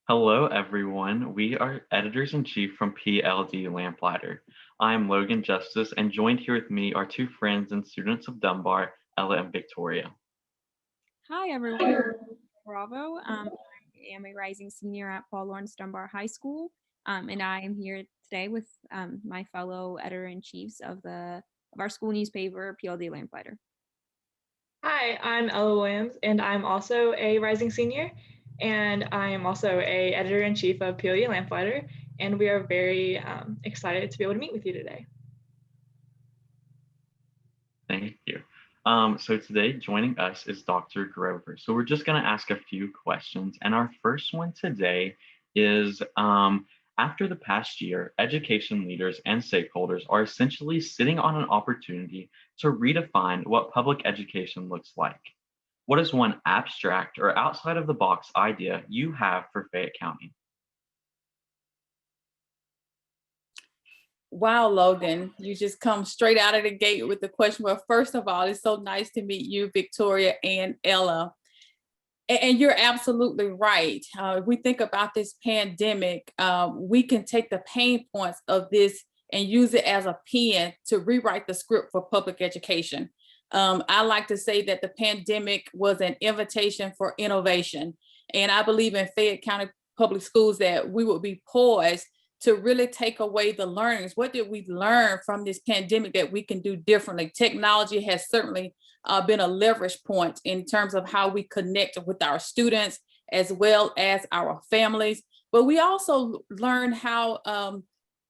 Hello, everyone. We are editors-in-chief from PLD Lamplighter. I am Logan Justice, and joined here with me are two friends and students of Dunbar, Ella and Victoria. Hi, everyone. Bravo. I am a rising senior at Paul Lawrence Dunbar High School, and I am here today with my fellow editor-in-chiefs of our school newspaper, PLD Lamplighter. Hi, I'm Ella Williams, and I'm also a rising senior, and I am also a editor-in-chief of PLD Lamplighter, and we are very excited to be able to meet with you today. Thank you. So today joining us is Dr. Grover. So we're just going to ask a few questions. And our first one today is after the past year, education leaders and stakeholders are essentially sitting on an opportunity to redefine what public education looks like. What is one abstract or outside of the box idea you have for Fayette County? Wow, Logan, you just come straight out of the gate with the question. Well, first of all, it's so nice to meet you, Victoria and Ella. And you're absolutely right. If we think about this pandemic, we can take the pain points of this and use it as a pen to rewrite the script for public education. I like to say that the pandemic was an invitation for innovation. And I believe in Fayette County Public Schools that we will be poised to really take away the learnings. What did we learn from this pandemic that we can do differently? Technology has certainly been a leverage point in terms of how we connect with our students as well as our families. But we also learn how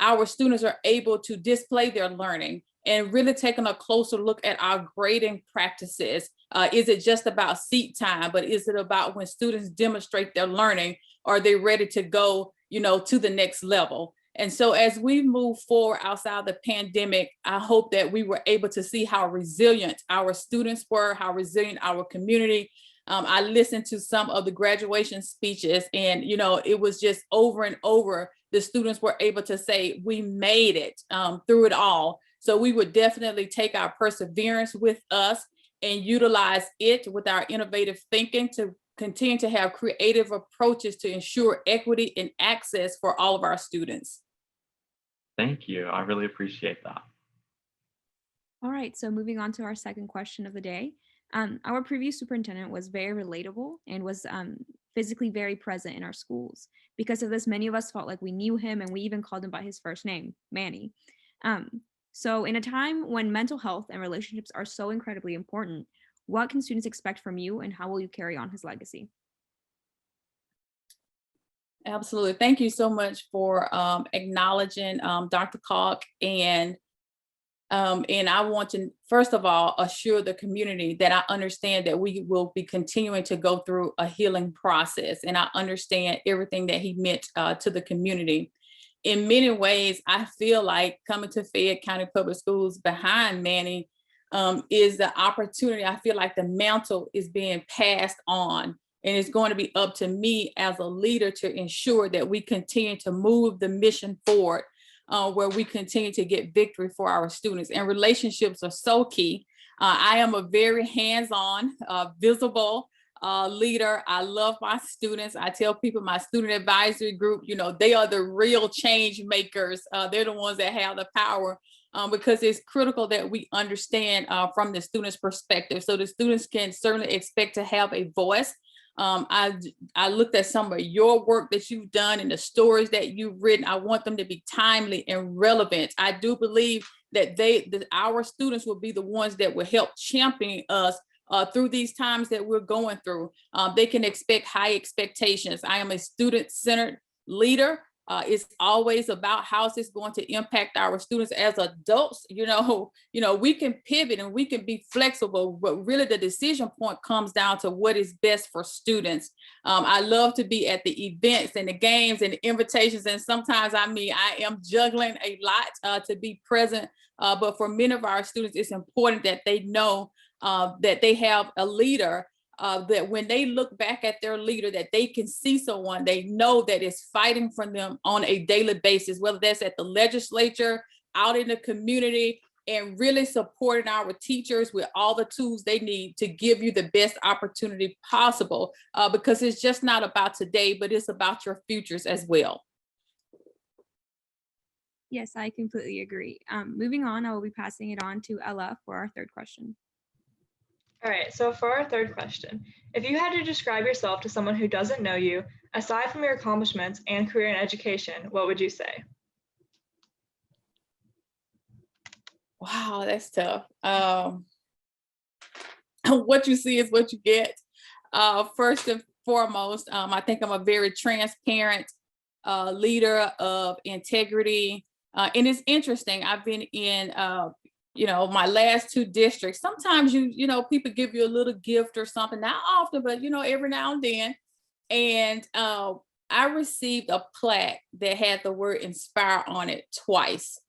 our students are able to display their learning and really taking a closer look at our grading practices. Is it just about seat time, but is it about when students demonstrate their learning, are they ready to go, to the next level? And so as we move forward outside the pandemic, I hope that we were able to see how resilient our students were, how resilient our community. I listened to some of the graduation speeches and, it was just over and over. The students were able to say, we made it through it all. So we would definitely take our perseverance with us and utilize it with our innovative thinking to continue to have creative approaches to ensure equity and access for all of our students. Thank you. I really appreciate that. All right, so moving on to our second question of the day. Our previous superintendent was very relatable and was physically very present in our schools. Because of this, many of us felt like we knew him, and we even called him by his first name, Manny. So in a time when mental health and relationships are so incredibly important, what can students expect from you, and how will you carry on his legacy? Absolutely. Thank you so much for acknowledging Dr. Kalk. And I want to, first of all, assure the community that I understand that we will be continuing to go through a healing process. And I understand everything that he meant to the community. In many ways, I feel like coming to Fayette County Public Schools behind Manny is the opportunity. I feel like the mantle is being passed on, and it's going to be up to me as a leader to ensure that we continue to move the mission forward, where we continue to get victory for our students. And relationships are so key. I am a very hands-on, visible leader. I love my students. I tell people my student advisory group, they are the real change makers. They're the ones that have the power. Because it's critical that we understand from the students' perspective. So the students can certainly expect to have a voice. I looked at some of your work that you've done and the stories that you've written. I want them to be timely and relevant. I do believe that our students will be the ones that will help champion us through these times that we're going through. They can expect high expectations. I am a student-centered leader. It's always about how it's going to impact our students as adults. We can pivot and we can be flexible, but really the decision point comes down to what is best for students. I love to be at the events and the games and the invitations, and sometimes I am juggling a lot to be present. But for many of our students, it's important that they know that they have a leader, that when they look back at their leader, that they can see someone they know that is fighting for them on a daily basis, whether that's at the legislature, out in the community, and really supporting our teachers with all the tools they need to give you the best opportunity possible, because it's just not about today, but it's about your futures as well. Yes, I completely agree. Moving on, I will be passing it on to Ella for our third question. All right, so for our third question, if you had to describe yourself to someone who doesn't know you, aside from your accomplishments and career in education, what would you say? Wow, that's tough. What you see is what you get. First and foremost, I think I'm a very transparent leader of integrity. And it's interesting. I've been in, my last two districts. Sometimes people give you a little gift or something, not often, but every now and then. And I received a plaque that had the word inspire on it twice.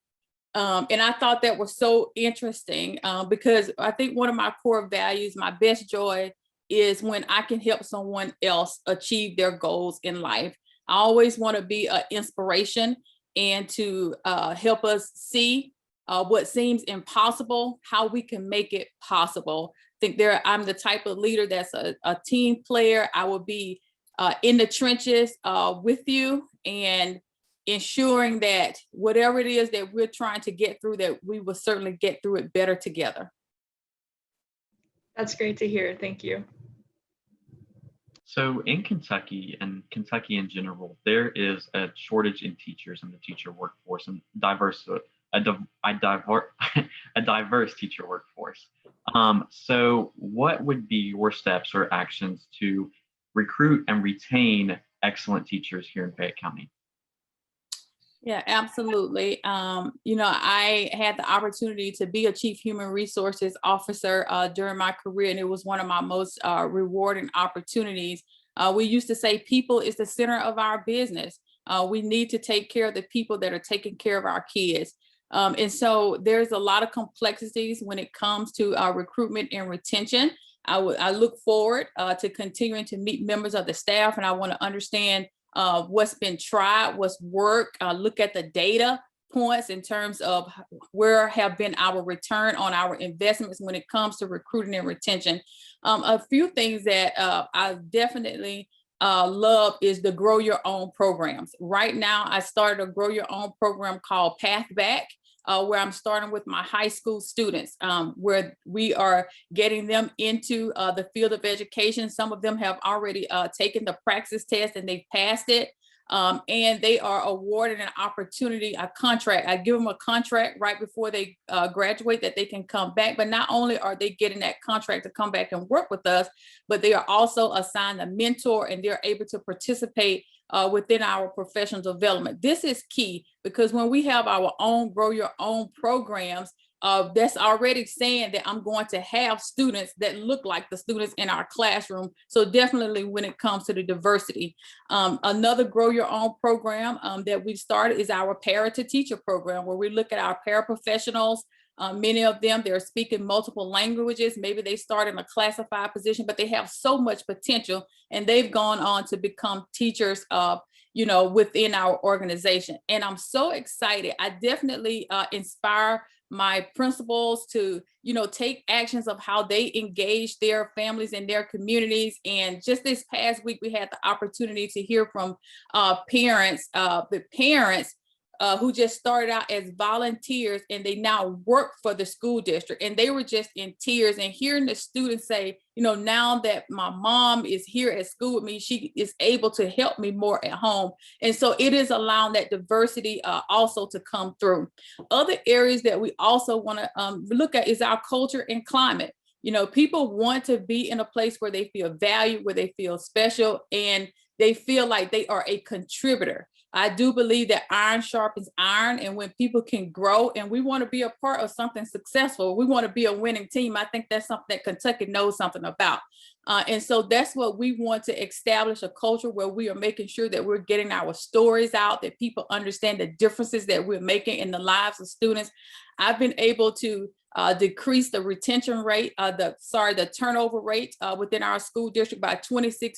And I thought that was so interesting because I think one of my core values, my best joy, is when I can help someone else achieve their goals in life. I always want to be an inspiration and to help us see what seems impossible, how we can make it possible. I think I'm the type of leader that's a team player. I will be in the trenches with you and ensuring that whatever it is that we're trying to get through, that we will certainly get through it better together. That's great to hear. Thank you. So in Kentucky and Kentucky in general, there is a shortage in teachers in the teacher workforce and a diverse teacher workforce. So what would be your steps or actions to recruit and retain excellent teachers here in Fayette County? Yeah, absolutely. I had the opportunity to be a chief human resources officer during my career, and it was one of my most rewarding opportunities. We used to say people is the center of our business. We need to take care of the people that are taking care of our kids. And so there's a lot of complexities when it comes to recruitment and retention. I look forward to continuing to meet members of the staff, and I want to understand what's been tried, what's worked, look at the data points in terms of where have been our return on our investments when it comes to recruiting and retention. A few things that I definitely love is the grow your own programs. Right now, I started a grow your own program called Path Back, where I'm starting with my high school students, where we are getting them into the field of education. Some of them have already taken the praxis test and they've passed it. And they are awarded an opportunity, a contract. I give them a contract right before they graduate that they can come back. But not only are they getting that contract to come back and work with us, but they are also assigned a mentor and they're able to participate within our professional development. This is key because when we have our own grow your own programs, that's already saying that I'm going to have students that look like the students in our classroom. So definitely when it comes to the diversity. Another grow your own program that we've started is our para to teacher program, where we look at our paraprofessionals. Many of them, they're speaking multiple languages. Maybe they start in a classified position, but they have so much potential and they've gone on to become teachers within our organization. And I'm so excited. I definitely inspire my principals to, take actions of how they engage their families and their communities. And just this past week, we had the opportunity to hear from parents, who just started out as volunteers and they now work for the school district, and they were just in tears. And hearing the students say, now that my mom is here at school with me, she is able to help me more at home. And so it is allowing that diversity also to come through. Other areas that we also want to look at is our culture and climate. People want to be in a place where they feel valued, where they feel special, and they feel like they are a contributor. I do believe that iron sharpens iron, and when people can grow and we want to be a part of something successful, we want to be a winning team. I think that's something that Kentucky knows something about. And so that's what we want to establish, a culture where we are making sure that we're getting our stories out, that people understand the differences that we're making in the lives of students. I've been able to decrease the retention rate, the turnover rate within our school district by 26%.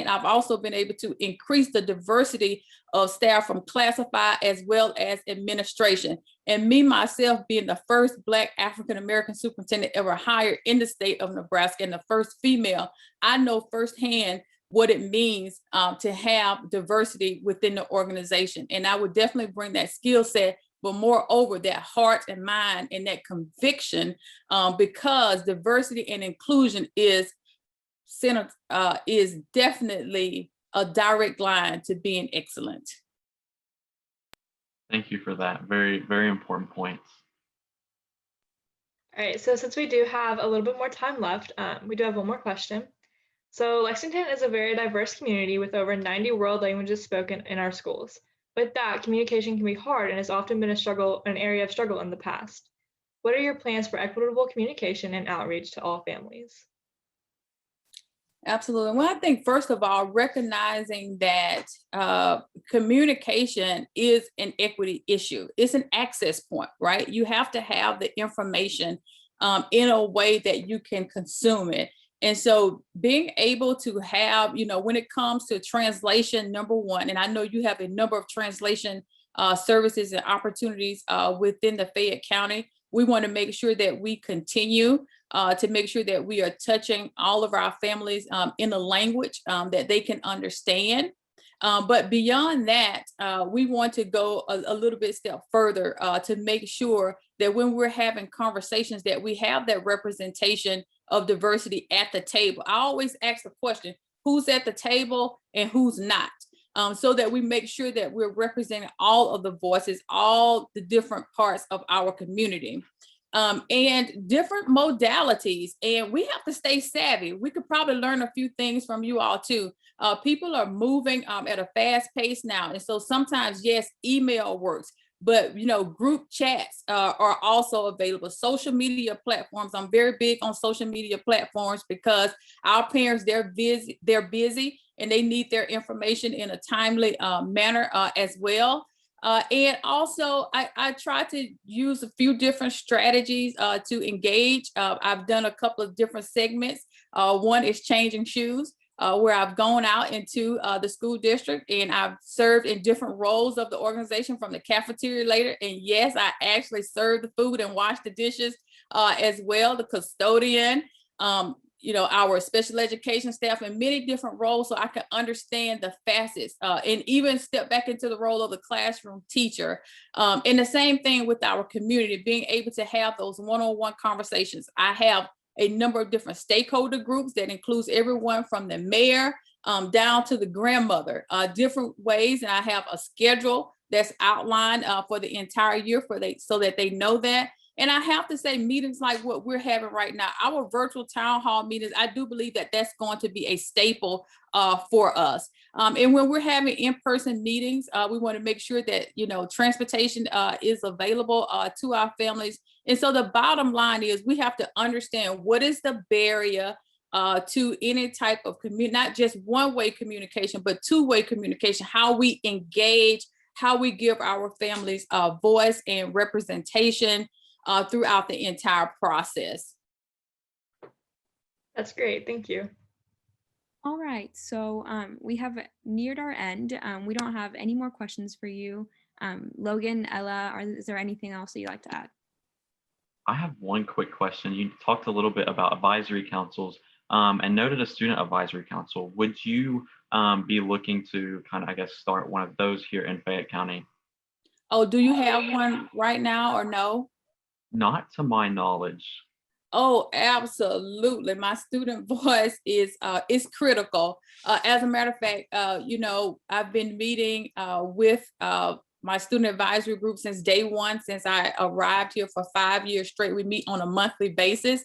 I've also been able to increase the diversity of staff from classified as well as administration. And me, myself, being the first Black African-American superintendent ever hired in the state of Nebraska and the first female, I know firsthand what it means to have diversity within the organization. And I would definitely bring that skill set, but moreover, that heart and mind and that conviction, because diversity and inclusion is definitely a direct line to being excellent. Thank you for that. Very, very important points. All right, so since we do have a little bit more time left, we do have one more question. So Lexington is a very diverse community with over 90 world languages spoken in our schools. With that, communication can be hard and has often been an area of struggle in the past. What are your plans for equitable communication and outreach to all families? Absolutely. Well, I think first of all, recognizing that communication is an equity issue. It's an access point, right? You have to have the information in a way that you can consume it. And so being able to have, when it comes to translation, number one, and I know you have a number of translation services and opportunities within the Fayette County, we want to make sure that we continue to make sure that we are touching all of our families in a language that they can understand. But beyond that, we want to go a little bit step further to make sure that when we're having conversations that we have that representation of diversity at the table. I always ask the question, who's at the table and who's not? So that we make sure that we're representing all of the voices, all the different parts of our community. And different modalities, and we have to stay savvy. We could probably learn a few things from you all too. People are moving at a fast pace now. And so sometimes, yes, email works, but group chats are also available. Social media platforms. I'm very big on social media platforms because our parents, they're busy and they need their information in a timely manner as well. And also, I try to use a few different strategies to engage. I've done a couple of different segments. One is changing shoes, where I've gone out into the school district and I've served in different roles of the organization, from the cafeteria later. And yes, I actually serve the food and wash the dishes as well, the custodian, our special education staff, and many different roles, so I can understand the facets and even step back into the role of the classroom teacher. And the same thing with our community, being able to have those one-on-one conversations. I have a number of different stakeholder groups that includes everyone from the mayor down to the grandmother, different ways. And I have a schedule that's outlined for the entire year so that they know that. And I have to say, meetings like what we're having right now, our virtual town hall meetings, I do believe that that's going to be a staple for us. And when we're having in-person meetings, we want to make sure that, transportation is available to our families. And so the bottom line is we have to understand what is the barrier to any type of not just one-way communication, but two-way communication, how we engage, how we give our families a voice and representation throughout the entire process. That's great. Thank you. All right. So we have neared our end. We don't have any more questions for you. Logan, Ella, is there anything else that you'd like to add? I have one quick question. You talked a little bit about advisory councils and noted a student advisory council. Would you be looking to kind of, start one of those here in Fayette County? Oh, do you have one right now or no? Not to my knowledge. Oh, absolutely. My student voice is critical. As a matter of fact, I've been meeting with my student advisory group since day one, since I arrived here for 5 years straight. We meet on a monthly basis.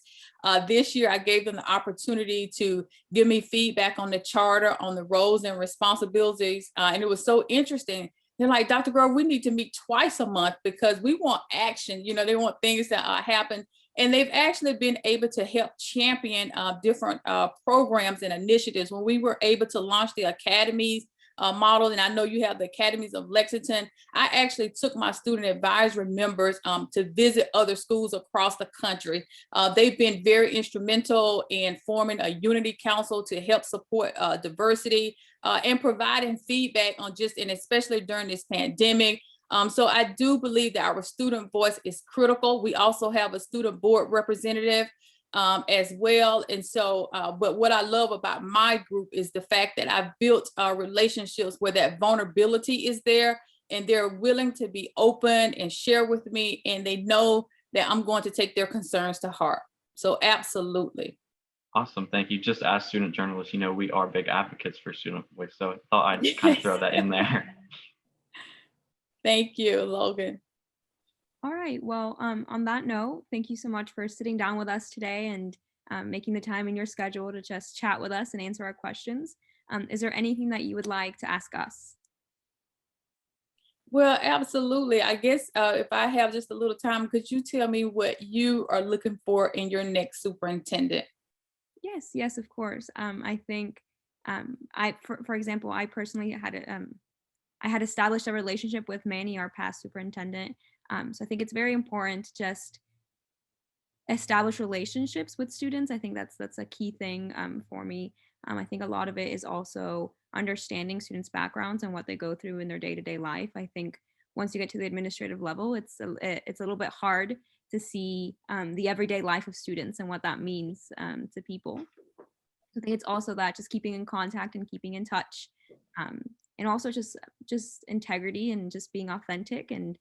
This year, I gave them the opportunity to give me feedback on the charter, on the roles and responsibilities. And it was so interesting. They're like, Dr. Grove, we need to meet twice a month because we want action. They want things that happen. And they've actually been able to help champion different programs and initiatives. When we were able to launch the academies model, and I know you have the academies of Lexington. I actually took my student advisory members to visit other schools across the country. They've been very instrumental in forming a unity council to help support diversity and providing feedback on and especially during this pandemic. So I do believe that our student voice is critical. We also have a student board representative as well. And so, but what I love about my group is the fact that I've built relationships where that vulnerability is there and they're willing to be open and share with me. And they know that I'm going to take their concerns to heart. So absolutely. Awesome. Thank you. Just as student journalists, we are big advocates for student voice. So I thought I'd kind of throw that in there. Thank you, Logan. All right. Well, on that note, thank you so much for sitting down with us today and making the time in your schedule to just chat with us and answer our questions. Is there anything that you would like to ask us? Well, absolutely. I guess if I have just a little time, could you tell me what you are looking for in your next superintendent? Yes, of course. I think for example, I personally had established a relationship with Manny, our past superintendent. So I think it's very important to just establish relationships with students. I think that's a key thing for me. I think a lot of it is also understanding students' backgrounds and what they go through in their day-to-day life. I think once you get to the administrative level, it's a little bit hard to see the everyday life of students and what that means to people. I think it's also that just keeping in contact and keeping in touch, and also just integrity and just being authentic and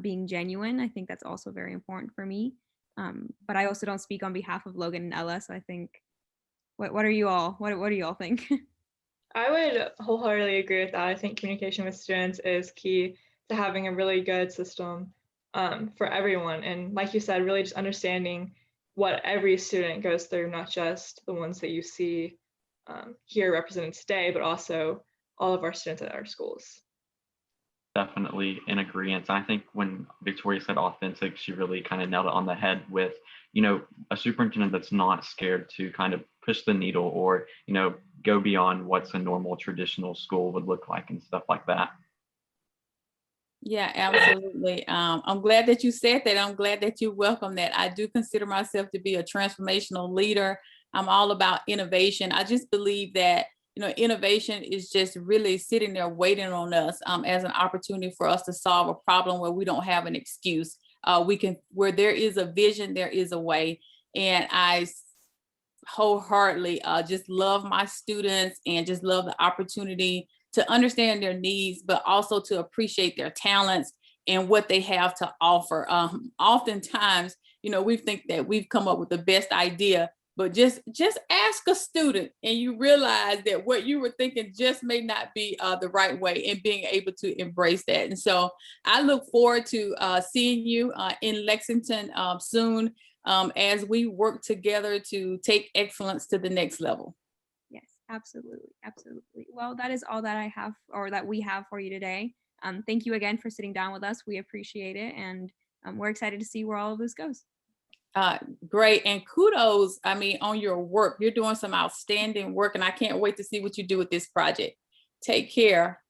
being genuine. I think that's also very important for me. But I also don't speak on behalf of Logan and Ella, so I think what are you all? What do you all think? I would wholeheartedly agree with that. I think communication with students is key to having a really good system for everyone. And like you said, really just understanding what every student goes through, not just the ones that you see here represented today, but also all of our students at our schools. Definitely in agreement. I think when Victoria said authentic, she really kind of nailed it on the head with, a superintendent that's not scared to kind of push the needle or, go beyond what's a normal traditional school would look like and stuff like that. Yeah, absolutely. I'm glad that you said that. I'm glad that you welcome that. I do consider myself to be a transformational leader. I'm all about innovation. I just believe that innovation is just really sitting there waiting on us as an opportunity for us to solve a problem where we don't have an excuse. Where there is a vision, there is a way. And I wholeheartedly just love my students and just love the opportunity to understand their needs, but also to appreciate their talents and what they have to offer. Oftentimes, we think that we've come up with the best idea, but just ask a student and you realize that what you were thinking just may not be the right way, and being able to embrace that. And so I look forward to seeing you in Lexington soon as we work together to take excellence to the next level. Yes, absolutely. Well, that is all that I have, or that we have for you today. Thank you again for sitting down with us. We appreciate it, and we're excited to see where all of this goes. Great. And kudos, on your work. You're doing some outstanding work, and I can't wait to see what you do with this project. Take care.